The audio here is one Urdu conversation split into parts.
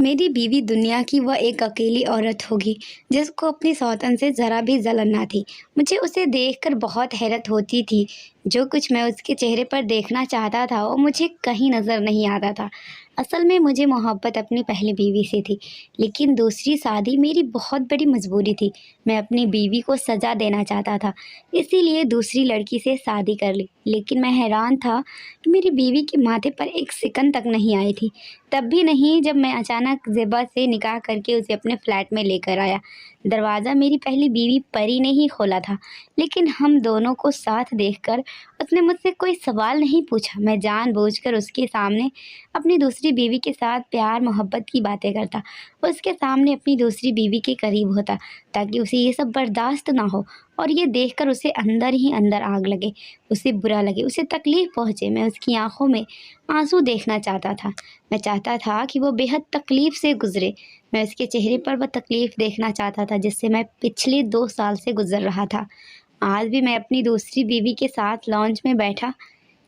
میری بیوی دنیا کی وہ ایک اکیلی عورت ہوگی جس کو اپنی سوتن سے ذرا بھی جلن نہ تھی۔ مجھے اسے دیکھ کر بہت حیرت ہوتی تھی۔ جو کچھ میں اس کے چہرے پر دیکھنا چاہتا تھا وہ مجھے کہیں نظر نہیں آتا تھا۔ اصل میں مجھے محبت اپنی پہلی بیوی سے تھی، لیکن دوسری شادی میری بہت بڑی مجبوری تھی۔ میں اپنی بیوی کو سزا دینا چاہتا تھا، اسی لیے دوسری لڑکی سے شادی کر لی۔ لیکن میں حیران تھا کہ میری بیوی کے ماتھے پر ایک سکن تک نہیں آئی تھی، تب بھی نہیں جب میں اچانک زیبا سے نکاح کر کے اسے اپنے فلیٹ میں لے کر آیا۔ دروازہ میری پہلی بیوی پری نے ہی کھولا تھا، لیکن ہم دونوں کو ساتھ دیکھ کر اس نے مجھ سے کوئی سوال نہیں پوچھا۔ میں جان بوجھ کر اس کے سامنے اپنی دوسری بیوی کے ساتھ پیار محبت کی باتیں کرتا، اس کے سامنے اپنی دوسری بیوی کے قریب ہوتا تاکہ اسے یہ سب برداشت نہ ہو، اور یہ دیکھ کر اسے اندر ہی اندر آگ لگے، اسے برا لگے، اسے تکلیف پہنچے۔ میں اس کی آنکھوں میں آنسو دیکھنا چاہتا تھا، میں چاہتا تھا کہ وہ بے حد تکلیف سے گزرے۔ میں اس کے چہرے پر وہ تکلیف دیکھنا چاہتا تھا جس سے میں پچھلے 2 سال سے گزر رہا تھا۔ آج بھی میں اپنی دوسری بیوی کے ساتھ لاؤنج میں بیٹھا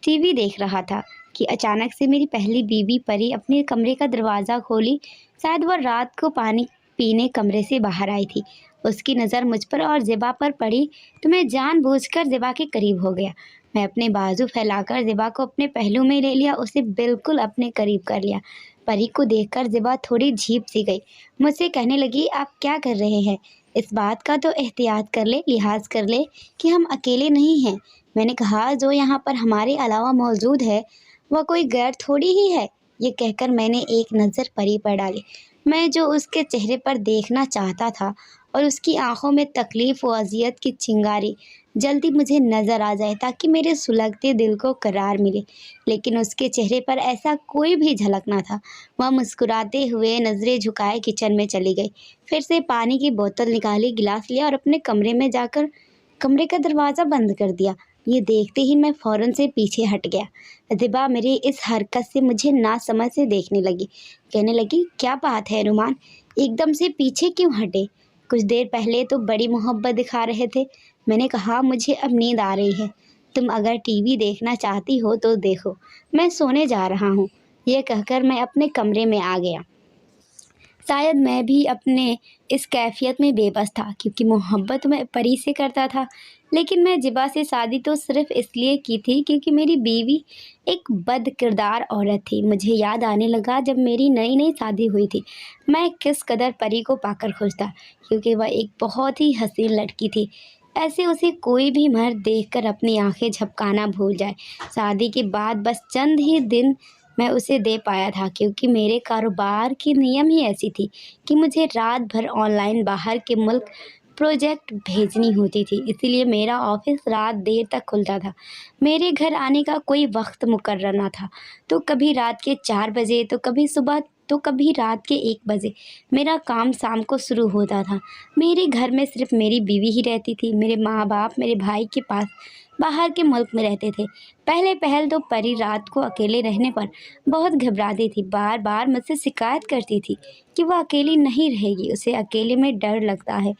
ٹی وی دیکھ رہا تھا کہ اچانک سے میری پہلی بیوی پری اپنے کمرے کا دروازہ کھولی۔ شاید وہ رات کو پانی پینے کمرے سے باہر آئی تھی۔ اس کی نظر مجھ پر اور زیبا پر پڑی تو میں جان بوجھ کر زیبا کے قریب ہو گیا۔ میں اپنے بازو پھیلا کر زیبا کو اپنے پہلو میں لے لیا، اسے بالکل اپنے قریب کر لیا۔ پری کو دیکھ کر زیبا تھوڑی جھیپ سی گئی، مجھ سے کہنے لگی، آپ کیا کر رہے ہیں؟ اس بات کا تو احتیاط کر لے، لحاظ کر لے کہ ہم اکیلے نہیں ہیں۔ میں نے کہا، جو یہاں پر ہمارے علاوہ موجود ہے وہ کوئی غیر تھوڑی ہی ہے۔ یہ کہہ کر میں نے ایک نظر پری پر ڈالی، میں جو اس کے چہرے پر دیکھنا چاہتا تھا، اور اس کی آنکھوں میں تکلیف و اذیت کی چنگاری جلدی مجھے نظر آ جائے تاکہ میرے سلگتے دل کو قرار ملے۔ لیکن اس کے چہرے پر ایسا کوئی بھی جھلک نہ تھا۔ وہ مسکراتے ہوئے نظریں جھکائے کچن میں چلی گئی، پھر سے پانی کی بوتل نکالی، گلاس لیا اور اپنے کمرے میں جا کر کمرے کا دروازہ بند کر دیا۔ یہ دیکھتے ہی میں فوراً سے پیچھے ہٹ گیا۔ زیبا میری اس حرکت سے مجھے ناسمجھ سے دیکھنے لگی، کہنے لگی، کیا بات ہے نعمان، ایک دم سے پیچھے کیوں ہٹے؟ کچھ دیر پہلے تو بڑی محبت دکھا رہے تھے۔ میں نے کہا، مجھے اب نیند آ رہی ہے، تم اگر ٹی وی دیکھنا چاہتی ہو تو دیکھو، میں سونے جا رہا ہوں۔ یہ کہہ کر میں اپنے کمرے میں آ گیا۔ شاید میں بھی اپنے اس کیفیت میں بے بس تھا کیونکہ محبت میں پری سے کرتا تھا، لیکن میں زیبا سے شادی تو صرف اس لیے کی تھی کیونکہ میری بیوی ایک بد کردار عورت تھی۔ مجھے یاد آنے لگا جب میری نئی نئی شادی ہوئی تھی میں کس قدر پری کو پا کر خوش تھا، کیونکہ وہ ایک بہت ہی حسین لڑکی تھی۔ ایسے اسے کوئی بھی مرد دیکھ کر اپنی آنکھیں جھپکانا بھول جائے۔ شادی کے بعد بس چند ہی دن میں اسے دے پایا تھا کیونکہ میرے کاروبار کی نیم ہی ایسی تھی کہ مجھے رات بھر آن لائن باہر کے ملک پروجیکٹ بھیجنی ہوتی تھی، اسی لیے میرا آفس رات دیر تک کھلتا تھا۔ میرے گھر آنے کا کوئی وقت مقرر نہ تھا، تو کبھی رات کے 4 بجے تو کبھی صبح تو کبھی رات کے 1 بجے۔ میرا کام شام کو شروع ہوتا تھا۔ میرے گھر میں صرف میری بیوی ہی رہتی تھی۔ میرے ماں باپ میرے بھائی کے پاس باہر کے ملک میں رہتے تھے۔ پہل تو پری رات کو اکیلے رہنے پر بہت گھبراتی تھی، بار بار مجھ سے شکایت کرتی تھی کہ وہ اکیلی نہیں رہے گی، اسے اکیلے میں ڈر لگتا ہے۔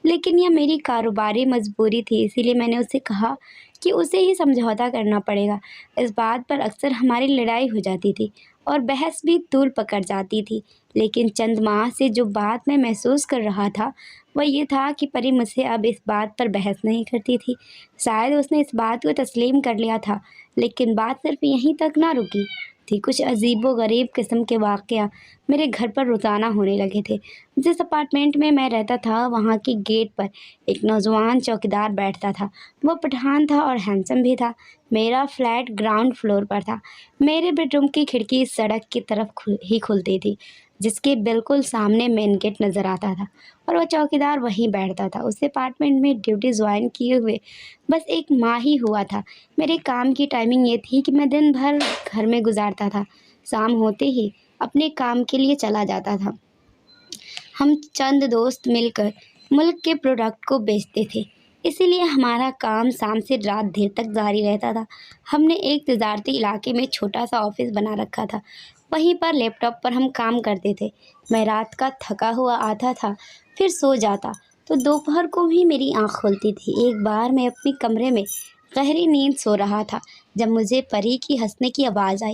لیکن یہ میری کاروباری مجبوری تھی، اسی لیے میں نے اسے کہا کہ اسے ہی سمجھوتا کرنا پڑے گا۔ اس بات پر اکثر ہماری لڑائی ہو جاتی تھی اور بحث بھی طول پکڑ جاتی تھی، لیکن چند ماہ سے جو بات میں محسوس کر رہا تھا وہ یہ تھا کہ پری مجھ سے اب اس بات پر بحث نہیں کرتی تھی۔ شاید اس نے اس بات کو تسلیم کر لیا تھا، لیکن بات صرف یہیں تک نہ رکی تھی۔ کچھ عجیب و غریب قسم کے واقعہ میرے گھر پر روزانہ ہونے لگے تھے۔ جس اپارٹمنٹ میں میں رہتا تھا وہاں کے گیٹ پر ایک نوجوان چوکیدار بیٹھتا تھا۔ وہ پٹھان تھا اور ہینڈسم بھی تھا۔ میرا فلیٹ گراؤنڈ فلور پر تھا۔ میرے بیڈ روم کی کھڑکی سڑک کی طرف ہی کھلتی تھی، جس کے بالکل سامنے مین گیٹ نظر آتا تھا، اور وہ چوکیدار وہیں بیٹھتا تھا۔ اس اپارٹمنٹ میں ڈیوٹی جوائن کیے ہوئے بس 1 ماہ ہی ہوا تھا۔ میرے کام کی ٹائمنگ یہ تھی کہ میں دن بھر گھر میں گزارتا تھا، شام ہوتے ہی اپنے کام کے لیے چلا جاتا تھا۔ ہم چند دوست مل کر ملک کے پروڈکٹ کو بیچتے تھے، اسی لیے ہمارا کام شام سے رات دیر تک جاری رہتا تھا۔ ہم نے ایک تجارتی علاقے میں چھوٹا سا آفس بنا رکھا تھا، وہیں پر لیپ ٹاپ پر ہم کام کرتے تھے۔ میں رات کا تھکا ہوا آتا تھا، پھر سو جاتا تو دوپہر کو بھی میری آنکھ کھلتی تھی۔ ایک بار میں اپنے کمرے میں گہری نیند سو رہا تھا جب مجھے پری کی ہنسنے کی آواز آئی۔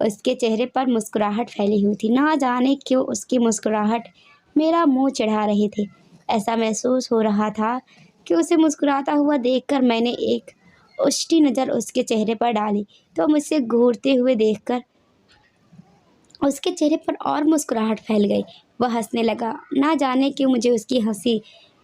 اس کے چہرے پر مسکراہٹ پھیلی ہوئی تھی، نہ جانے کیوں اس کی مسکراہٹ میرا منہ چڑھا رہی تھی۔ ایسا محسوس ہو رہا تھا کہ اسے مسکراتا ہوا دیکھ کر میں نے ایک اچھی نظر اس کے چہرے پر ڈالی تو مجھ سے گھورتے ہوئے دیکھ کر اس کے چہرے پر اور مسکراہٹ پھیل گئی۔ وہ ہنسنے لگا، نہ جانے کیوں مجھے اس کی ہنسی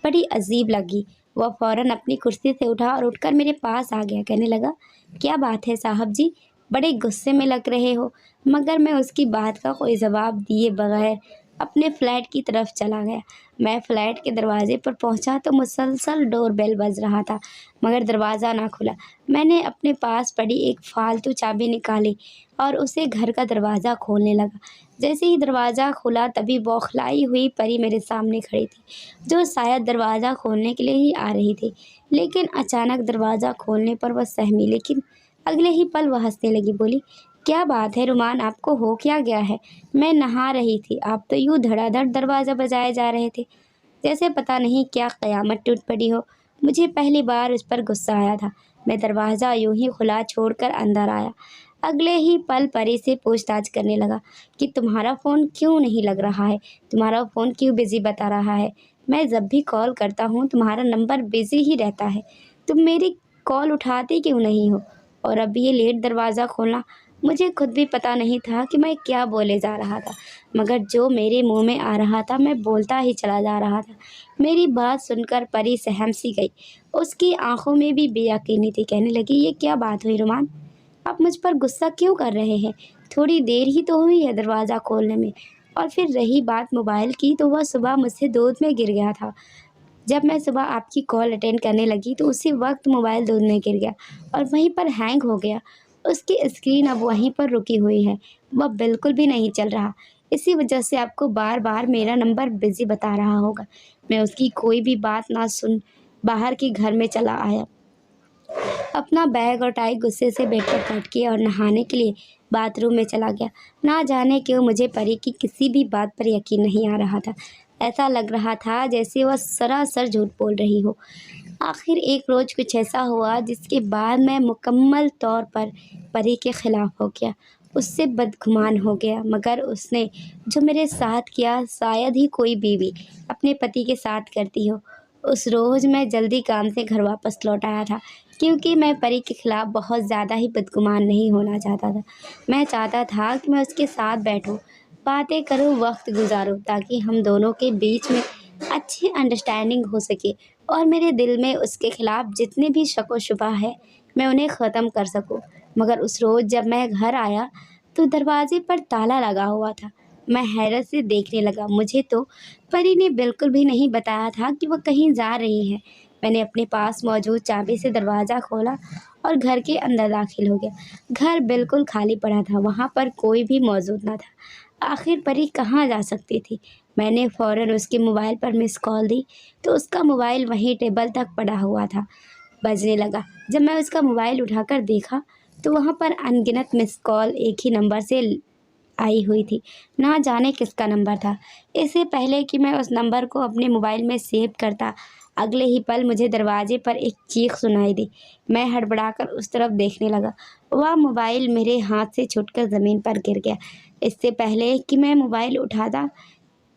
بڑی عجیب لگی۔ وہ فوراً اپنی کرسی سے اٹھا اور اٹھ کر میرے پاس آ گیا، کہنے لگا، کیا بات ہے صاحب جی، بڑے غصے میں لگ رہے ہو؟ مگر میں اس کی بات کا کوئی جواب دیے بغیر اپنے فلیٹ کی طرف چلا گیا۔ میں فلیٹ کے دروازے پر پہنچا تو مسلسل ڈور بیل بج رہا تھا مگر دروازہ نہ کھلا۔ میں نے اپنے پاس پڑی ایک فالتو چابی نکالی اور اسے گھر کا دروازہ کھولنے لگا۔ جیسے ہی دروازہ کھلا تبھی بوکھلائی ہوئی پری میرے سامنے کھڑی تھی، جو شاید دروازہ کھولنے کے لیے ہی آ رہی تھی، لیکن اچانک دروازہ کھولنے پر وہ سہمی، لیکن اگلے ہی پل وہ ہنسنے لگی، بولی، کیا بات ہے رومان، آپ کو ہو کیا گیا ہے؟ میں نہا رہی تھی، آپ تو یوں دھڑا دھڑ دروازہ بجائے جا رہے تھے جیسے پتہ نہیں کیا قیامت ٹوٹ پڑی ہو۔ مجھے پہلی بار اس پر غصہ آیا تھا۔ میں دروازہ یوں ہی کھلا چھوڑ کر اندر آیا۔ اگلے ہی پل پری سے پوچھ تاچھ کرنے لگا کہ تمہارا فون کیوں نہیں لگ رہا ہے، تمہارا فون کیوں بزی بتا رہا ہے؟ میں جب بھی کال کرتا ہوں تمہارا نمبر بزی ہی رہتا ہے، تم میری کال اٹھاتے کیوں نہیں ہو؟ اور اب یہ لیٹ دروازہ کھولنا، مجھے خود بھی پتہ نہیں تھا کہ میں کیا بولے جا رہا تھا، مگر جو میرے منہ میں آ رہا تھا میں بولتا ہی چلا جا رہا تھا۔ میری بات سن کر پری سہم سی گئی، اس کی آنکھوں میں بھی بے یقینی تھی، کہنے لگی، یہ کیا بات ہوئی رومان، آپ مجھ پر غصہ کیوں کر رہے ہیں؟ تھوڑی دیر ہی تو ہوئی ہے دروازہ کھولنے میں، اور پھر رہی بات موبائل کی تو وہ صبح مجھ سے دودھ میں گر گیا تھا۔ جب میں صبح آپ کی کال اٹینڈ کرنے لگی تو اسی وقت موبائل دودھ میں گر گیا اور وہیں پر ہینگ ہو گیا۔ اس کی اسکرین اب وہیں پر رکی ہوئی ہے، وہ بالکل بھی نہیں چل رہا، اسی وجہ سے آپ کو بار بار میرا نمبر بزی بتا رہا ہوگا۔ میں اس کی کوئی بھی بات نہ سن باہر کے گھر میں چلا آیا، اپنا بیگ اور ٹائی غصے سے بیڈ پر پٹکی اور نہانے کے لیے باتھ روم میں چلا گیا۔ نہ جانے کیوں مجھے پری کی کسی بھی بات پر یقین نہیں آ رہا تھا، ایسا لگ رہا تھا جیسے وہ سراسر جھوٹ بول رہی ہو۔ آخر ایک روز کچھ ایسا ہوا جس کے بعد میں مکمل طور پر پری کے خلاف ہو گیا، اس سے بدگمان ہو گیا، مگر اس نے جو میرے ساتھ کیا شاید ہی کوئی بیوی اپنے پتی کے ساتھ کرتی ہو۔ اس روز میں جلدی کام سے گھر واپس لوٹ آیا تھا کیونکہ میں پری کے خلاف بہت زیادہ ہی بدگمان نہیں ہونا چاہتا تھا۔ میں چاہتا تھا کہ میں اس کے ساتھ بیٹھوں، باتیں کروں، وقت گزاروں تاکہ ہم دونوں کے بیچ میں اچھی انڈرسٹینڈنگ ہو سکے اور میرے دل میں اس کے خلاف جتنے بھی شک و شبہ ہے میں انہیں ختم کر سکوں۔ مگر اس روز جب میں گھر آیا تو دروازے پر تالا لگا ہوا تھا۔ میں حیرت سے دیکھنے لگا، مجھے تو پری نے بالکل بھی نہیں بتایا تھا کہ وہ کہیں جا رہی ہے۔ میں نے اپنے پاس موجود چابی سے دروازہ کھولا اور گھر کے اندر داخل ہو گیا۔ گھر بالکل خالی پڑا تھا، وہاں پر کوئی بھی موجود نہ تھا۔ آخر پری کہاں جا سکتی تھی؟ میں نے فوراً اس کے موبائل پر مس کال دی تو اس کا موبائل وہیں ٹیبل تک پڑا ہوا تھا، بجنے لگا۔ جب میں اس کا موبائل اٹھا کر دیکھا تو وہاں پر ان گنت مس کال ایک ہی نمبر سے آئی ہوئی تھی، نہ جانے کس کا نمبر تھا۔ اس سے پہلے کہ میں اس نمبر کو اپنے موبائل میں سیو کرتا، اگلے ہی پل مجھے دروازے پر ایک چیخ سنائی دی۔ میں ہڑبڑا کر اس طرف دیکھنے لگا، وہ موبائل میرے ہاتھ سے چھوٹ کر زمین پر گر گیا۔ اس سے پہلے کہ میں موبائل اٹھاتا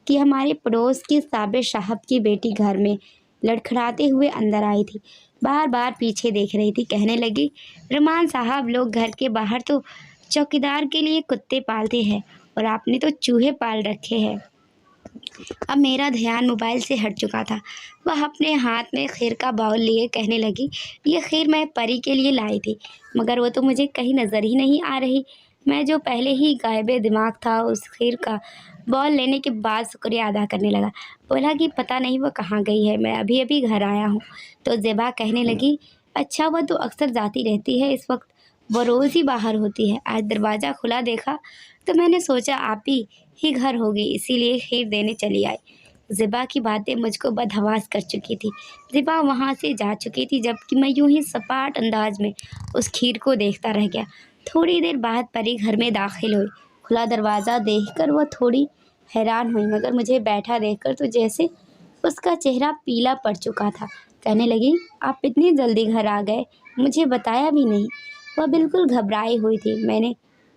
کہ ہمارے پڑوس کی صابر صاحب کی بیٹی گھر میں لڑکھڑاتے ہوئے اندر آئی تھی، بار بار پیچھے دیکھ رہی تھی، کہنے لگی، رومان صاحب، لوگ گھر کے باہر تو چوکیدار کے لیے کتے پالتے ہیں اور آپ نے تو چوہے پال رکھے ہیں۔ اب میرا دھیان موبائل سے ہٹ چکا تھا۔ وہ اپنے ہاتھ میں خیر کا باؤل لیے کہنے لگی، یہ خیر میں پری کے لیے لائی تھی مگر وہ تو مجھے کہیں نظر ہی نہیں آ رہی۔ میں جو پہلے ہی غائب دماغ تھا اس خیر کا باؤل لینے کے بعد شکریہ ادا کرنے لگا، بولا کہ پتہ نہیں وہ کہاں گئی ہے، میں ابھی ابھی گھر آیا ہوں۔ تو زیبا کہنے لگی، اچھا وہ تو اکثر جاتی رہتی ہے، اس وقت وہ روز ہی باہر ہوتی ہے، آج دروازہ کھلا دیکھا تو میں نے سوچا آپ ہی گھر ہوگی، اسی لیے خیر دینے چلی آئی۔ زیبا کی باتیں مجھ کو بدحواس کر چکی تھی۔ زیبا وہاں سے جا چکی تھی جبکہ میں یوں ہی سپاٹ انداز میں اس کھیر کو دیکھتا رہ گیا۔ تھوڑی دیر بعد پری گھر میں داخل ہوئی۔ کھلا دروازہ دیکھ کر وہ تھوڑی حیران ہوئی مگر مجھے بیٹھا دیکھ کر تو جیسے اس کا چہرہ پیلا پڑ چکا تھا، کہنے لگی، آپ اتنی جلدی گھر آ گئے، مجھے بتایا بھی نہیں۔ وہ بالکل گھبرائی ہوئی تھی۔ میں نے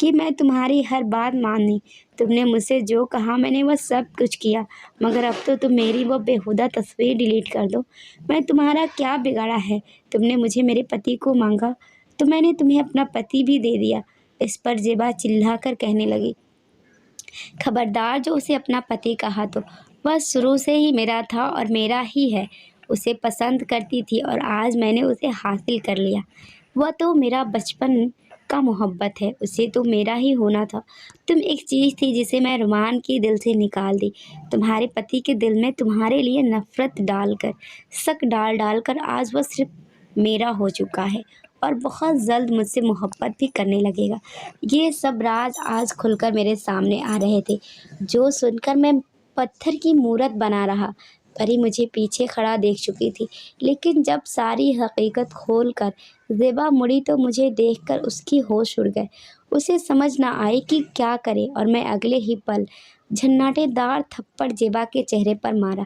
کہ میں تمہاری ہر بات مانی۔ تم نے مجھ سے جو کہا میں نے وہ سب کچھ کیا، مگر اب تو تم میری وہ بیہودہ تصویر ڈیلیٹ کر دو۔ میں تمہارا کیا بگاڑا ہے؟ تم نے مجھے میرے پتی کو مانگا تو میں نے تمہیں اپنا پتی بھی دے دیا۔ اس پر زیبا چلا کر کہنے لگی، خبردار، جو اسے اپنا پتی کہا تو وہ شروع سے ہی میرا تھا اور میرا ہی ہے۔ اسے پسند کرتی تھی اور آج میں نے اسے حاصل کر لیا۔ وہ تو میرا بچپن کا محبت ہے، اسے تو میرا ہی ہونا تھا۔ تم ایک چیز تھی جسے میں رومان کے دل سے نکال دی۔ تمہارے پتی کے دل میں تمہارے لیے نفرت ڈال کر، شک ڈال ڈال کر آج وہ صرف میرا ہو چکا ہے اور بہت جلد مجھ سے محبت بھی کرنے لگے گا۔ یہ سب راز آج کھل کر میرے سامنے آ رہے تھے، جو سن کر میں پتھر کی مورت بنا رہا۔ پری مجھے پیچھے کھڑا دیکھ چکی تھی، لیکن جب ساری حقیقت کھول کر زیبا مڑی تو مجھے دیکھ کر اس کی ہوش اڑ گئے۔ اسے سمجھ نہ آئی کہ کیا کرے اور میں اگلے ہی پل جھناٹے دار تھپڑ زیبا کے چہرے پر مارا۔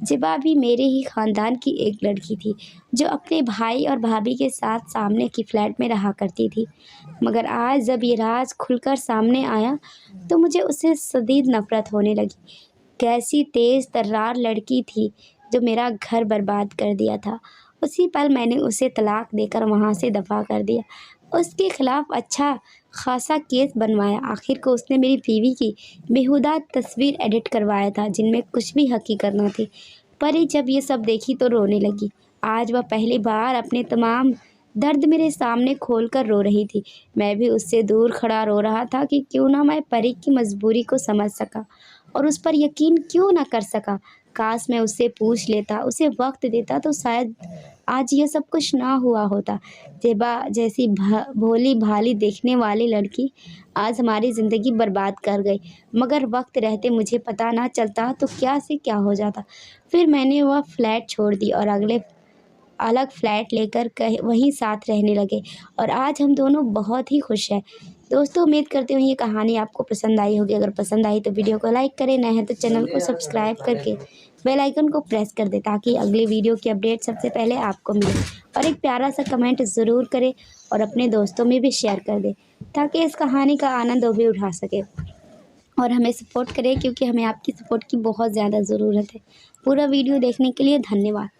زیبا بھی میرے ہی خاندان کی ایک لڑکی تھی، جو اپنے بھائی اور بھابھی کے ساتھ سامنے کی فلیٹ میں رہا کرتی تھی، مگر آج جب یہ راز کھل کر سامنے آیا تو مجھے اس سے شدید نفرت ہونے لگی۔ کیسی تیز ترار لڑکی تھی جو میرا گھر برباد کر دیا تھا۔ اسی پل میں نے اسے طلاق دے کر وہاں سے دفع کر دیا، اس کے خلاف اچھا خاصا کیس بنوایا۔ آخر کو اس نے میری بیوی کی بیہودہ تصویر ایڈٹ کروایا تھا جن میں کچھ بھی حقیقت نہ تھی۔ پری جب یہ سب دیکھی تو رونے لگی۔ آج وہ پہلی بار اپنے تمام درد میرے سامنے کھول کر رو رہی تھی۔ میں بھی اس سے دور کھڑا رو رہا تھا کہ کیوں نہ میں پری کی مجبوری کو سمجھ سکا اور اس پر یقین کیوں نہ کر سکا۔ کاش میں اس سے پوچھ لیتا، اسے وقت دیتا تو شاید آج یہ سب کچھ نہ ہوا ہوتا۔ زیبا جیسی بھولی بھالی دیکھنے والی لڑکی آج ہماری زندگی برباد کر گئی، مگر وقت رہتے مجھے پتہ نہ چلتا تو کیا سے کیا ہو جاتا۔ پھر میں نے وہ فلیٹ چھوڑ دی اور الگ فلیٹ لے کر وہیں ساتھ رہنے لگے اور آج ہم دونوں بہت ہی خوش ہیں۔ دوستوں، امید کرتی ہوں یہ کہانی آپ کو پسند آئی ہوگی۔ اگر پسند آئی تو ویڈیو کو لائک کریں، نئے ہیں تو چینل کو سبسکرائب کر کے بیل آئیکن کو پریس کر دیں تاکہ اگلی ویڈیو کی اپڈیٹ سب سے پہلے آپ کو ملے، اور ایک پیارا سا کمنٹ ضرور کریں اور اپنے دوستوں میں بھی شیئر کر دیں تاکہ اس کہانی کا آنند وہ بھی اٹھا سکے اور ہمیں سپورٹ کریں، کیونکہ ہمیں آپ کی سپورٹ کی بہت زیادہ ضرورت ہے۔ پورا ویڈیو دیکھنے کے لیے دھنیہ واد۔